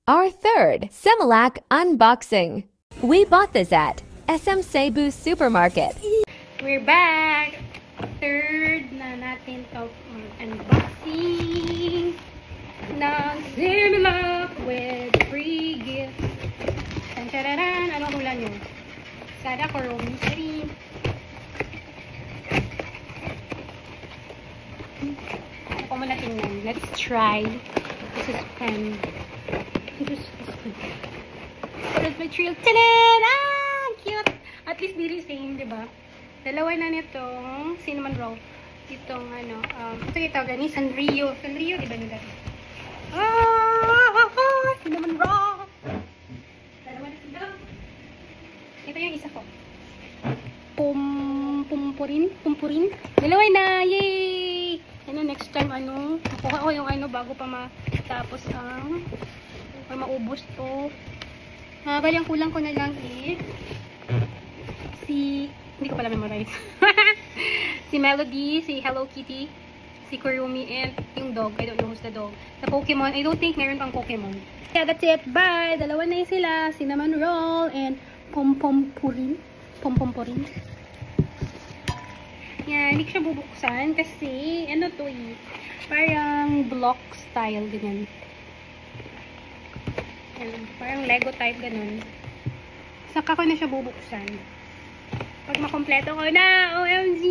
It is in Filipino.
Our third Similac unboxing. We bought this at SM Cebu Supermarket. We're back! Third na natin to unboxing ng Similac with free gift. Tanchararan! Anong hula nyo? Sada Kuromi Sari. Ano ko muna tingnan? Let's try. This is pen. This is material. Tanan! Ah! Cute! At least really same, diba? Dalawa na nitong cinnamon roll. Itong ano, ito yung tawag ni Sanrio. Sanrio, diba nila? Cinnamon roll! Dalawa na sila. Ito yung isa ko. Pumpurin. Dalawa na! Yay! Ano, next time, ano, makuha ko yung ano bago pa matapos ang maubos to. Bali, ang kulang ko na lang is hindi ko pala memorize. Si Melody, si Hello Kitty, si Kurumi, and yung dog. I don't know who's the dog. The Pokemon. I don't think meron pang Pokemon. Yeah, that's it. Bye! Dalawa na yun sila. Cinnamon roll and pom-pom-purin. Pom-pom-purin. Yan, hindi ko siya bubuksan kasi, ano to eh, parang block style, ganyan. Yan, parang Lego type, ganun. Saka ko na siya bubuksan. Pag makompleto ko na, OMG!